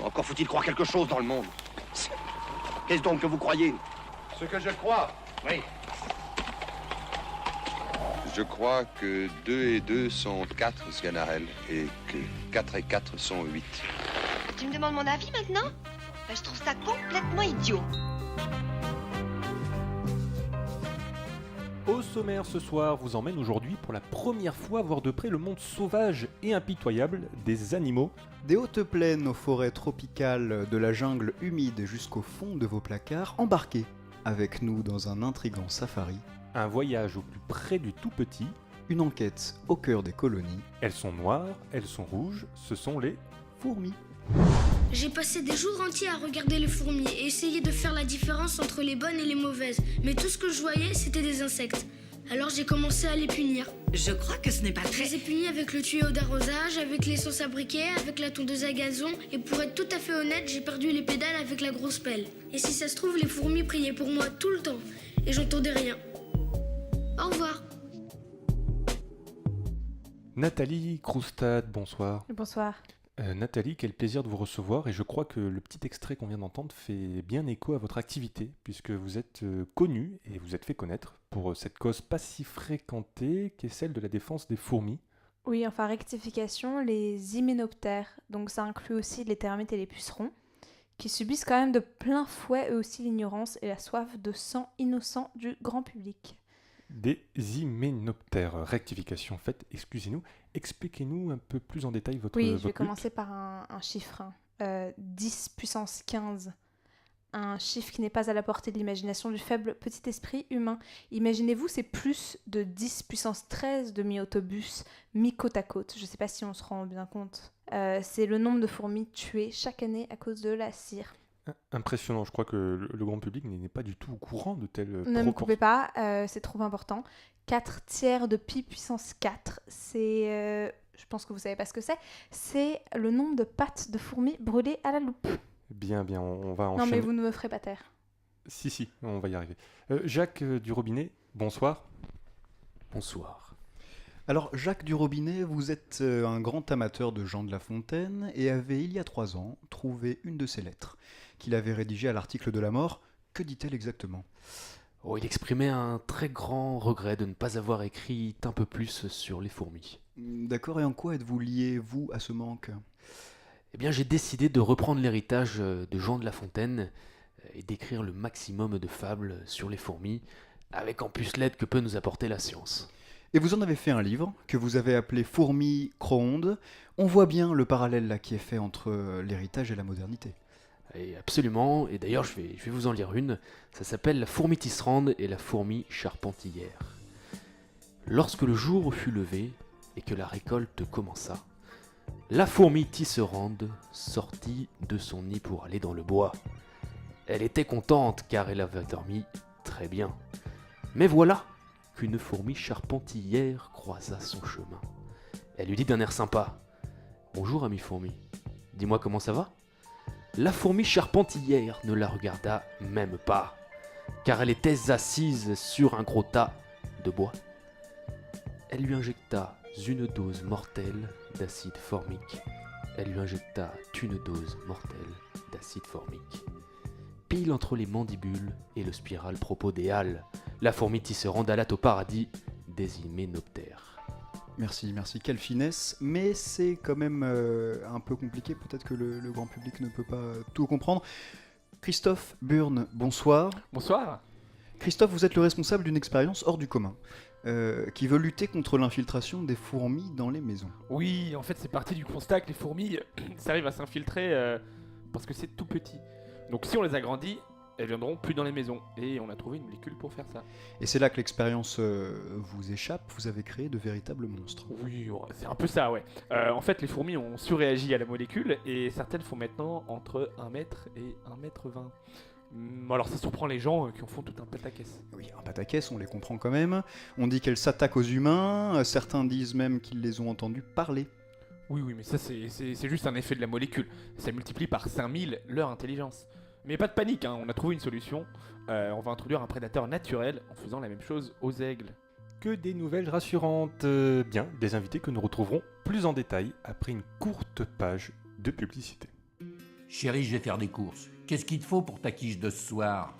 Encore faut-il croire quelque chose dans le monde. Qu'est-ce donc que vous croyez? Ce que je crois. Oui. Je crois que 2 et 2 sont 4, Sganarelle, et que 4 et 4 sont 8. Tu me demandes mon avis maintenant? Ben, je trouve ça complètement idiot. Au sommaire ce soir vous emmène aujourd'hui pour la première fois voir de près le monde sauvage et impitoyable des animaux. Des hautes plaines aux forêts tropicales, de la jungle humide jusqu'au fond de vos placards, embarquez avec nous dans un intrigant safari, Un voyage au plus près du tout petit. une enquête au cœur des colonies, Elles sont noires, elles sont rouges, ce sont les... fourmis. J'ai passé des jours entiers à regarder les fourmis et essayer de faire la différence entre les bonnes et les mauvaises. Mais tout ce que je voyais, c'était des insectes. Alors j'ai commencé à les punir. Je crois que ce n'est pas Je très... les ai punis avec le tuyau d'arrosage, avec l'essence à briquet, avec la tondeuse à gazon. Et pour être tout à fait honnête, j'ai perdu les pédales avec la grosse pelle. Et si ça se trouve, les fourmis priaient pour moi tout le temps. Et j'entendais rien. Au revoir. Nathalie Kroustad, bonsoir. Bonsoir. Nathalie, quel plaisir de vous recevoir et je crois que le petit extrait qu'on vient d'entendre fait bien écho à votre activité puisque vous êtes connue et vous êtes fait connaître pour cette cause pas si fréquentée qui est celle de la défense des fourmis. Oui, enfin rectification, les hyménoptères, donc ça inclut aussi les termites et les pucerons, qui subissent quand même de plein fouet eux aussi l'ignorance et la soif de sang innocent du grand public. Des hyménoptères, rectification faite, excusez-nous. Expliquez-nous un peu plus en détail votre Oui, je votre vais lutte. commencer par un chiffre, 10 puissance 15. Un chiffre qui n'est pas à la portée de l'imagination du faible petit esprit humain. Imaginez-vous, c'est plus de 10 puissance 13 de mi-autobus, mi-côte à côte. Je ne sais pas si on se rend bien compte. C'est le nombre de fourmis tuées chaque année à cause de la cire. Impressionnant, je crois que le grand public n'est pas du tout au courant de telles Ne me coupez pas, c'est trop important. 4 tiers de pi puissance 4, c'est... je pense que vous savez pas ce que c'est. C'est le nombre de pattes de fourmis brûlées à la loupe. Bien, on va Non enchaîner. mais vous ne me ferez pas taire. Si, on va y arriver. Jacques Durobinet, bonsoir. Bonsoir. Alors Jacques Durobinet, vous êtes un grand amateur de Jean de La Fontaine et avez il y a 3 ans trouvé une de ses lettres qu'il avait rédigée à l'article de la mort. Que dit-elle exactement ? Oh, il exprimait un très grand regret de ne pas avoir écrit un peu plus sur les fourmis. D'accord, et en quoi êtes-vous lié, vous, à ce manque ? Eh bien, j'ai décidé de reprendre l'héritage de Jean de La Fontaine et d'écrire le maximum de fables sur les fourmis, avec en plus l'aide que peut nous apporter la science. Et vous en avez fait un livre que vous avez appelé Fourmis Croondes. On voit bien le parallèle là qui est fait entre l'héritage et la modernité. Et absolument, et d'ailleurs je vais vous en lire une, ça s'appelle La fourmi tisserande et la fourmi charpentilière. Lorsque le jour fut levé et que la récolte commença, la fourmi tisserande sortit de son nid pour aller dans le bois. Elle était contente car elle avait dormi très bien. Mais voilà qu'une fourmi charpentilière croisa son chemin. Elle lui dit d'un air sympa : « Bonjour, ami fourmi, dis-moi comment ça va ?» La fourmi charpentilière ne la regarda même pas, car elle était assise sur un gros tas de bois. Elle lui injecta une dose mortelle d'acide formique. Elle lui injecta une dose mortelle d'acide formique. Pile entre les mandibules et le spiral propodéal, la fourmi tisserande alla au paradis des hyménoptères. Merci, quelle finesse, mais c'est quand même un peu compliqué, peut-être que le grand public ne peut pas tout comprendre. Christophe Burne, bonsoir. Bonsoir. Christophe, vous êtes le responsable d'une expérience hors du commun, qui veut lutter contre l'infiltration des fourmis dans les maisons. Oui, en fait c'est parti du constat que les fourmis, ça arrive à s'infiltrer parce que c'est tout petit. Donc si on les agrandit, elles viendront plus dans les maisons. Et on a trouvé une molécule pour faire ça. Et c'est là que l'expérience vous échappe, vous avez créé de véritables monstres. Oui, c'est un peu ça, ouais. En fait, les fourmis ont surréagi à la molécule et certaines font maintenant entre 1 mètre et 1 mètre 20. Alors ça surprend les gens qui en font tout un pataquès. Oui, un pataquès, on les comprend quand même. On dit qu'elles s'attaquent aux humains, certains disent même qu'ils les ont entendus parler. Oui, mais ça c'est juste un effet de la molécule. Ça multiplie par 5000 leur intelligence. Mais pas de panique, hein, on a trouvé une solution. On va introduire un prédateur naturel en faisant la même chose aux aigles. Que des nouvelles rassurantes. Bien, des invités que nous retrouverons plus en détail après une courte page de publicité. Chérie, je vais faire des courses. Qu'est-ce qu'il te faut pour ta quiche de ce soir?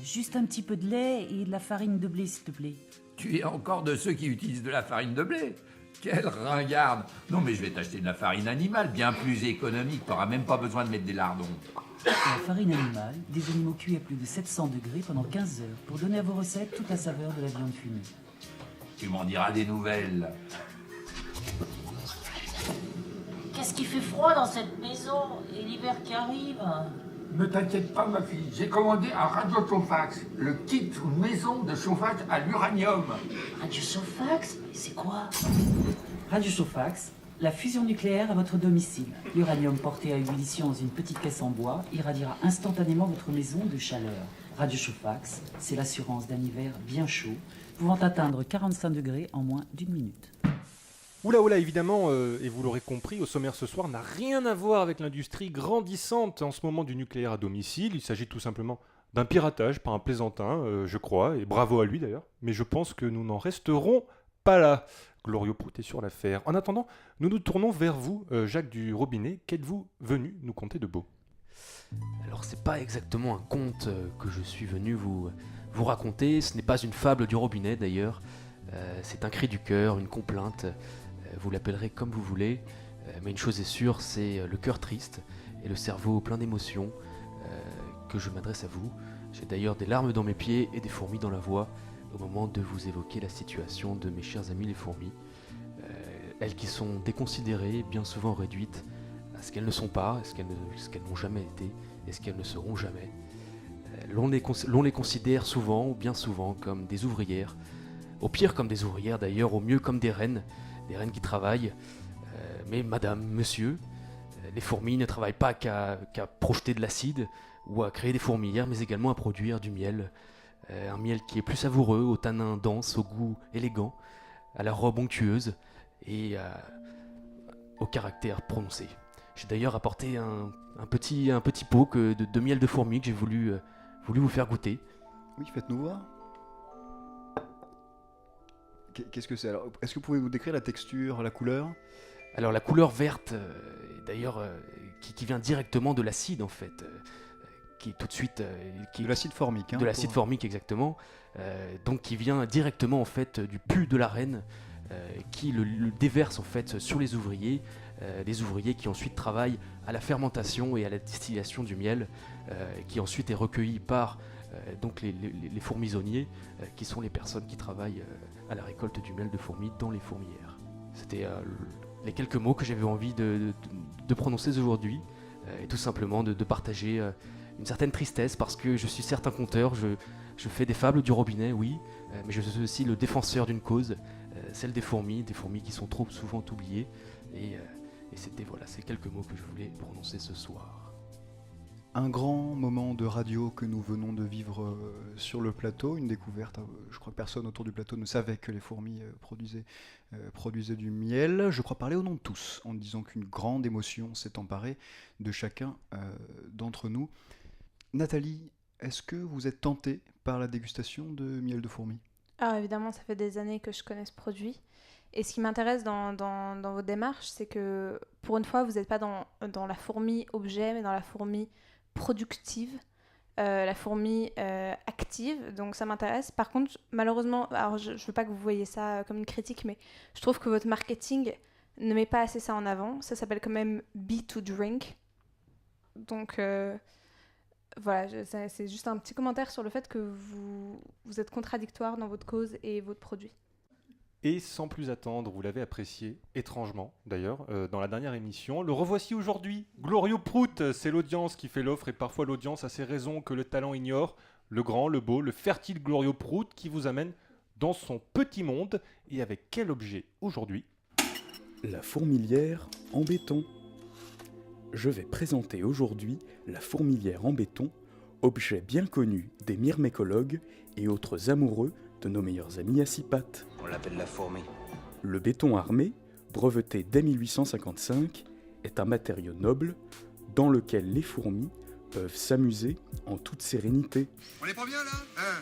Juste un petit peu de lait et de la farine de blé, s'il te plaît. Tu es encore de ceux qui utilisent de la farine de blé? Quelle ringarde! Non mais je vais t'acheter de la farine animale, bien plus économique. T'auras même pas besoin de mettre des lardons. La farine animale, des animaux cuits à plus de 700 degrés pendant 15 heures pour donner à vos recettes toute la saveur de la viande fumée. Tu m'en diras des nouvelles. Qu'est-ce qui fait froid dans cette maison? Et l'hiver qui arrive? Ne t'inquiète pas, ma fille. J'ai commandé un radiochauffax, le kit maison de chauffage à l'uranium. Radiochauffax? C'est quoi? Radiochauffax, la fusion nucléaire à votre domicile. L'uranium porté à ébullition dans une petite caisse en bois irradiera instantanément votre maison de chaleur. Radiochauffax, c'est l'assurance d'un hiver bien chaud, pouvant atteindre 45 degrés en moins d'1 minute. Oula, évidemment, et vous l'aurez compris, au sommaire ce soir n'a rien à voir avec l'industrie grandissante en ce moment du nucléaire à domicile. Il s'agit tout simplement d'un piratage par un plaisantin, je crois, et bravo à lui d'ailleurs. Mais je pense que nous n'en resterons pas là. Glorieux Prout est sur l'affaire. En attendant, nous nous tournons vers vous, Jacques du Robinet. Qu'êtes-vous venu nous conter de beau? Alors c'est pas exactement un conte que je suis venu vous raconter, ce n'est pas une fable du robinet d'ailleurs, c'est un cri du cœur, une complainte, vous l'appellerez comme vous voulez, mais une chose est sûre, c'est le cœur triste et le cerveau plein d'émotions que je m'adresse à vous. J'ai d'ailleurs des larmes dans mes pieds et des fourmis dans la voix au moment de vous évoquer la situation de mes chers amis les fourmis, elles qui sont déconsidérées, bien souvent réduites à ce qu'elles ne sont pas, ce qu'elles n'ont jamais été et ce qu'elles ne seront jamais. L'on les considère souvent, ou bien souvent, comme des ouvrières, au pire comme des ouvrières d'ailleurs, au mieux comme des reines qui travaillent. Mais madame, monsieur, les fourmis ne travaillent pas qu'à projeter de l'acide ou à créer des fourmilières, mais également à produire du miel. Un miel qui est plus savoureux, au tanin dense, au goût élégant, à la robe onctueuse et au caractère prononcé. J'ai d'ailleurs apporté un petit pot de miel de fourmi que j'ai voulu vous faire goûter. Oui, faites-nous voir. Qu'est-ce que c'est alors? Est-ce que vous pouvez nous décrire la texture, la couleur? Alors la couleur verte, d'ailleurs, qui vient directement de l'acide en fait, qui est tout de suite... de l'acide formique. Hein, de l'acide formique exactement, donc qui vient directement en fait du pus de la reine, qui le déverse en fait sur les ouvriers qui ensuite travaillent à la fermentation et à la distillation du miel, qui ensuite est recueilli par donc les fourmisonniers, qui sont les personnes qui travaillent à la récolte du miel de fourmis dans les fourmilières. C'était les quelques mots que j'avais envie de prononcer aujourd'hui, et tout simplement de partager une certaine tristesse, parce que je suis certes un conteur, je fais des fables du robinet, oui, mais je suis aussi le défenseur d'une cause, celle des fourmis qui sont trop souvent oubliées, et c'était ces quelques mots que je voulais prononcer ce soir. Un grand moment de radio que nous venons de vivre sur le plateau, une découverte. Je crois que personne autour du plateau ne savait que les fourmis produisaient du miel. Je crois parler au nom de tous, en disant qu'une grande émotion s'est emparée de chacun d'entre nous. Nathalie, est-ce que vous êtes tentée par la dégustation de miel de fourmi? Alors évidemment, ça fait des années que je connais ce produit. Et ce qui m'intéresse dans votre démarche, c'est que pour une fois, vous n'êtes pas dans la fourmi objet, mais dans la fourmi productive, la fourmi active, donc ça m'intéresse. Par contre, malheureusement, alors je veux pas que vous voyez ça comme une critique, mais je trouve que votre marketing ne met pas assez ça en avant. Ça s'appelle quand même Bee to Drink. Donc voilà, c'est juste un petit commentaire sur le fait que vous êtes contradictoire dans votre cause et votre produit. Et sans plus attendre, vous l'avez apprécié, étrangement d'ailleurs, dans la dernière émission. Le revoici aujourd'hui. Glorieux Prout, c'est l'audience qui fait l'offre et parfois l'audience a ses raisons que le talent ignore. Le grand, le beau, le fertile Glorieux Prout qui vous amène dans son petit monde. Et avec quel objet aujourd'hui? La fourmilière en béton. Je vais présenter aujourd'hui la fourmilière en béton, objet bien connu des myrmécologues et autres amoureux de nos meilleurs amis à six pattes. On l'appelle la fourmi. Le béton armé, breveté dès 1855, est un matériau noble dans lequel les fourmis peuvent s'amuser en toute sérénité. On est pas bien là, hein?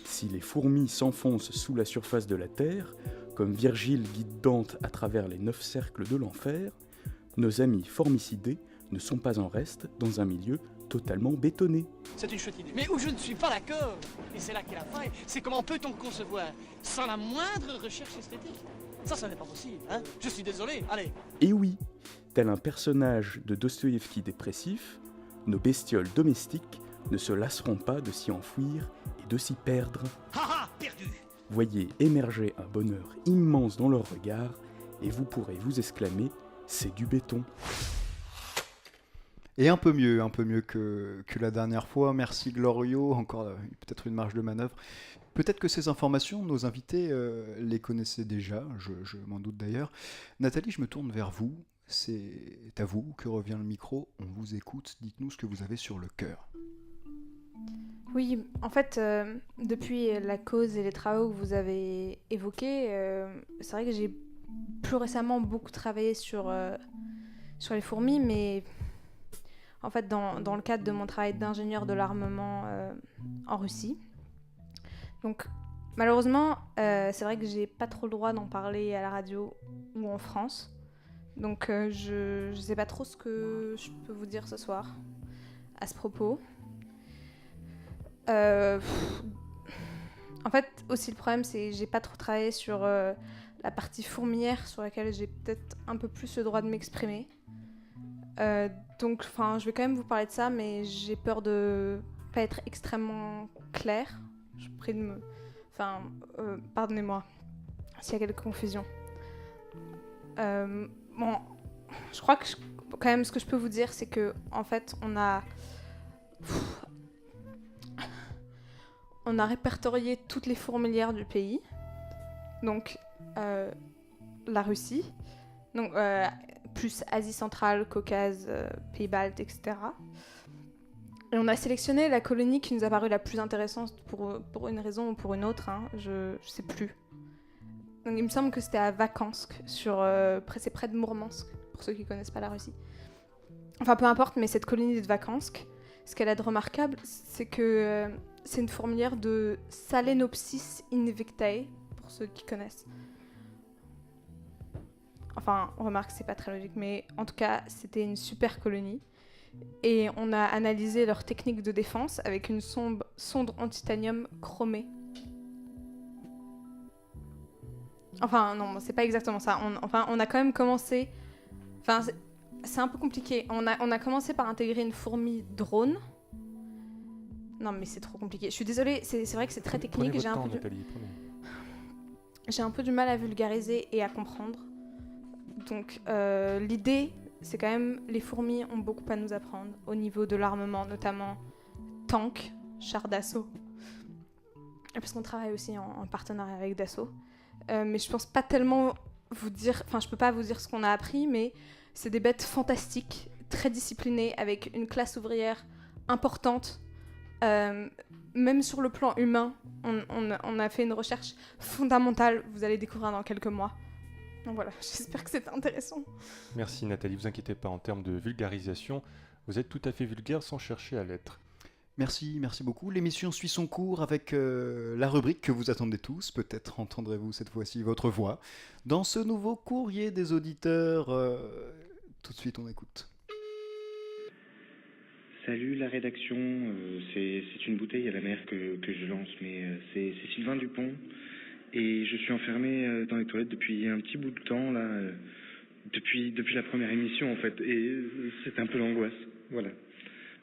Si les fourmis s'enfoncent sous la surface de la Terre, comme Virgile guide Dante à travers les 9 cercles de l'enfer, nos amis formicidés ne sont pas en reste dans un milieu totalement bétonné. C'est une chouette idée. Mais où je ne suis pas d'accord, et c'est là qu'est la faille, c'est comment peut-on concevoir sans la moindre recherche esthétique? Ça n'est pas possible, hein? Je suis désolé, allez. Et oui, tel un personnage de Dostoïevski dépressif, nos bestioles domestiques ne se lasseront pas de s'y enfouir et de s'y perdre. Haha, perdu! Voyez émerger un bonheur immense dans leur regard, et vous pourrez vous exclamer « c'est du béton ». Et un peu mieux que la dernière fois. Merci Glorio, encore peut-être une marge de manœuvre. Peut-être que ces informations, nos invités les connaissaient déjà, je m'en doute d'ailleurs. Nathalie, je me tourne vers vous. C'est à vous que revient le micro. On vous écoute. Dites-nous ce que vous avez sur le cœur. Oui, en fait, depuis la cause et les travaux que vous avez évoqués, c'est vrai que j'ai plus récemment beaucoup travaillé sur les fourmis, mais en fait, dans le cadre de mon travail d'ingénieur de l'armement en Russie. Donc, malheureusement, c'est vrai que j'ai pas trop le droit d'en parler à la radio ou en France. Donc, je sais pas trop ce que je peux vous dire ce soir à ce propos. En fait, aussi le problème, c'est que j'ai pas trop travaillé sur la partie fourmilière, sur laquelle j'ai peut-être un peu plus le droit de m'exprimer. Donc, je vais quand même vous parler de ça, mais j'ai peur de pas être extrêmement claire. Je prie de me... pardonnez-moi s'il y a quelques confusions. Bon, je crois que quand même ce que je peux vous dire, c'est que en fait, on a répertorié toutes les fourmilières du pays, donc la Russie, donc plus Asie centrale, Caucase, Pays baltes, etc. Et on a sélectionné la colonie qui nous a paru la plus intéressante pour une raison ou pour une autre, hein, je sais plus. Donc il me semble que c'était à Vakansk, c'est près de Mourmansk, pour ceux qui connaissent pas la Russie. Enfin peu importe, mais cette colonie de Vakansk, ce qu'elle a de remarquable, c'est que c'est une fourmilière de Salenopsis invictae, pour ceux qui connaissent. Enfin, on remarque que c'est pas très logique, mais en tout cas, c'était une super colonie. Et on a analysé leur technique de défense avec une sonde en titanium chromée. Enfin, non, c'est pas exactement ça. On a quand même commencé... Enfin, c'est un peu compliqué. On a commencé par intégrer une fourmi drone. Non, mais c'est trop compliqué. Je suis désolée, c'est vrai que c'est très technique. Prenez votre temps, Nathalie, j'ai un peu du mal à vulgariser et à comprendre. Donc, l'idée, c'est quand même... Les fourmis ont beaucoup à nous apprendre au niveau de l'armement, notamment tanks, chars d'assaut. Parce qu'on travaille aussi en partenariat avec Dassault. Mais je pense pas tellement vous dire... Enfin, je peux pas vous dire ce qu'on a appris, mais c'est des bêtes fantastiques, très disciplinées, avec une classe ouvrière importante. Même sur le plan humain, on a fait une recherche fondamentale. Vous allez découvrir dans quelques mois. Donc voilà, j'espère que c'était intéressant. Merci Nathalie, vous inquiétez pas, en termes de vulgarisation, vous êtes tout à fait vulgaire sans chercher à l'être. Merci beaucoup. L'émission suit son cours avec la rubrique que vous attendez tous. Peut-être entendrez-vous cette fois-ci votre voix dans ce nouveau courrier des auditeurs. Tout de suite, on écoute. Salut la rédaction, c'est une bouteille à la mer que je lance, mais c'est Sylvain Dupont. Et je suis enfermé dans les toilettes depuis un petit bout de temps, là, depuis la première émission, en fait. Et c'est un peu l'angoisse, voilà.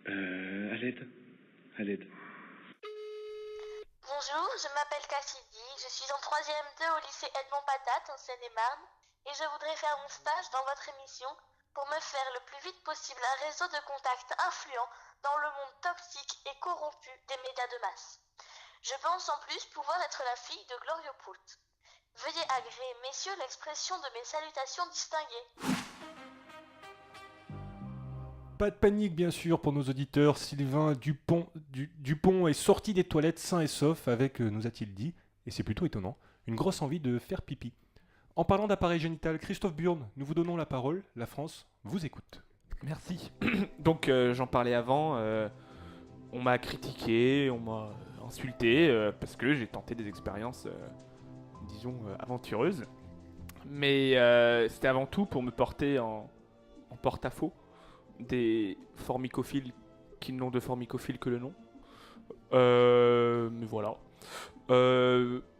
À l'aide. Bonjour, je m'appelle Cassidy, je suis en 3e 2 au lycée Edmond Patate, en Seine-et-Marne. Et je voudrais faire mon stage dans votre émission pour me faire le plus vite possible un réseau de contacts influents dans le monde toxique et corrompu des médias de masse. Je pense en plus pouvoir être la fille de Gloriopoult. Veuillez agréer, messieurs, l'expression de mes salutations distinguées. Pas de panique bien sûr pour nos auditeurs, Sylvain Dupont est sorti des toilettes sain et sauf avec, nous a-t-il dit, et c'est plutôt étonnant, une grosse envie de faire pipi. En parlant d'appareil génital, Christophe Burne, nous vous donnons la parole, la France vous écoute. Merci. Donc j'en parlais avant, on m'a critiqué, on m'a insulté parce que j'ai tenté des expériences, disons, aventureuses. Mais c'était avant tout pour me porter en porte-à-faux des formicophiles qui n'ont de formicophiles que le nom. Mais voilà.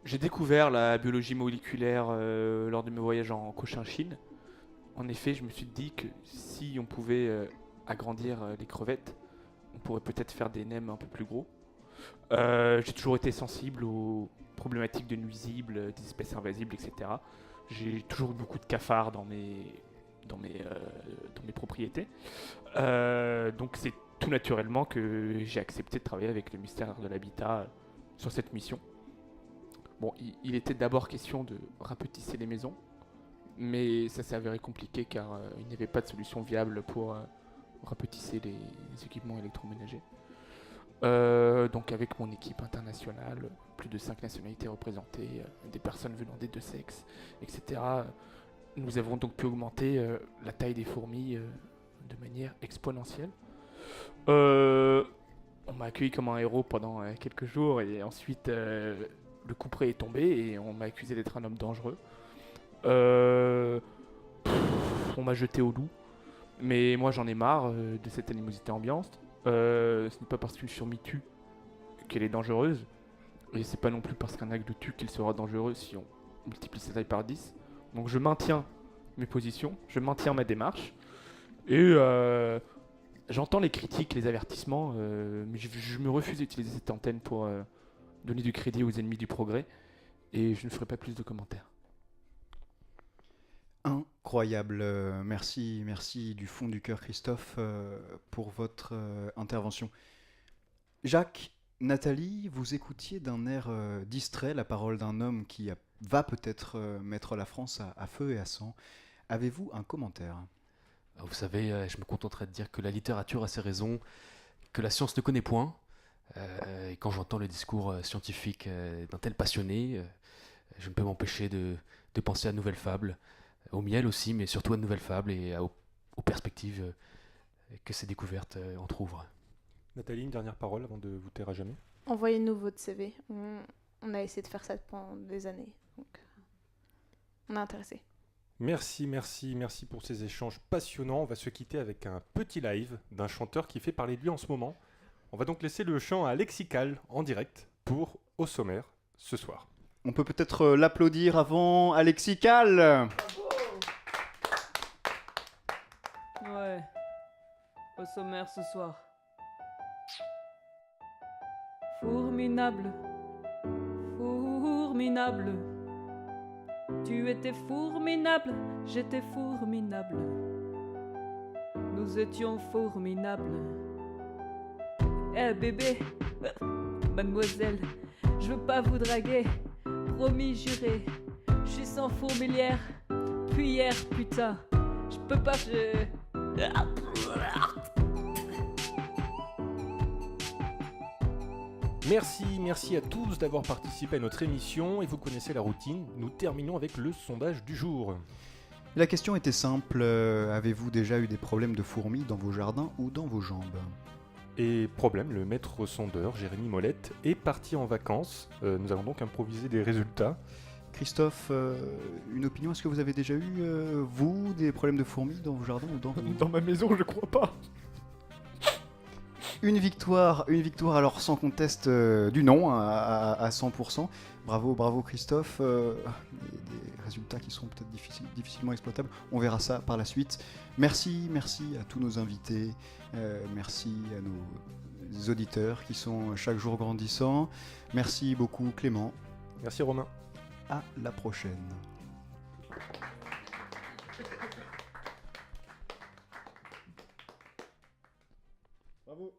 J'ai découvert la biologie moléculaire lors de mes voyages en Cochinchine. En effet, je me suis dit que si on pouvait agrandir les crevettes, on pourrait peut-être faire des nems un peu plus gros. J'ai toujours été sensible aux problématiques de nuisibles, des espèces invasibles, etc. J'ai toujours eu beaucoup de cafards dans mes propriétés. Donc c'est tout naturellement que j'ai accepté de travailler avec le ministère de l'Habitat sur cette mission. Bon, il était d'abord question de rapetisser les maisons, mais ça s'est avéré compliqué car il n'y avait pas de solution viable pour rapetisser les équipements électroménagers. Donc avec mon équipe internationale, plus de 5 nationalités représentées, des personnes venant des deux sexes, etc. Nous avons donc pu augmenter la taille des fourmis de manière exponentielle. On m'a accueilli comme un héros pendant quelques jours et ensuite le couperet est tombé et on m'a accusé d'être un homme dangereux. On m'a jeté au loup, mais moi j'en ai marre de cette animosité ambiante. Ce n'est pas parce qu'une fourmi tue qu'elle est dangereuse, et c'est pas non plus parce qu'un acte de tue qu'elle sera dangereuse si on multiplie sa taille par 10. Donc je maintiens mes positions, je maintiens ma démarche, et j'entends les critiques, les avertissements, mais je me refuse d'utiliser cette antenne pour donner du crédit aux ennemis du progrès, et je ne ferai pas plus de commentaires. Incroyable, merci du fond du cœur Christophe pour votre intervention. Jacques, Nathalie, vous écoutiez d'un air distrait la parole d'un homme qui va peut-être mettre la France à feu et à sang. Avez-vous un commentaire ? Vous savez, je me contenterai de dire que la littérature a ses raisons, que la science ne connaît point, et quand j'entends le discours scientifique d'un tel passionné, je ne peux m'empêcher de penser à de nouvelles fables, au miel aussi, mais surtout à de nouvelles fables et aux perspectives que ces découvertes entr'ouvrent. Nathalie, une dernière parole avant de vous taire à jamais. Envoyez-nous votre CV. On a essayé de faire ça pendant des années. Donc, on est intéressé. Merci pour ces échanges passionnants. On va se quitter avec un petit live d'un chanteur qui fait parler de lui en ce moment. On va donc laisser le chant à Lexical en direct pour Au sommaire ce soir. On peut peut-être l'applaudir avant Alexical. Ouais, au sommaire ce soir. Formidable, formidable. Tu étais formidable, j'étais formidable. Nous étions formidables. Eh bébé, mademoiselle, je veux pas vous draguer. Promis, juré, je suis sans fourmilière. Puis hier, putain, je peux pas. Merci à tous d'avoir participé à notre émission et vous connaissez la routine, nous terminons avec le sondage du jour. La question était simple, avez-vous déjà eu des problèmes de fourmis dans vos jardins ou dans vos jambes ? Et problème, le maître sondeur, Jérémy Molette, est parti en vacances. Nous allons donc improviser des résultats. Christophe, une opinion, est-ce que vous avez déjà eu, vous, des problèmes de fourmis dans vos jardins ou dans vos... Dans ma maison, je crois pas. Une victoire alors sans conteste du non à 100%. Bravo Christophe. Des résultats qui seront peut-être difficilement exploitables. On verra ça par la suite. Merci à tous nos invités. Merci à nos auditeurs qui sont chaque jour grandissants. Merci beaucoup Clément. Merci Romain. À la prochaine. Bravo.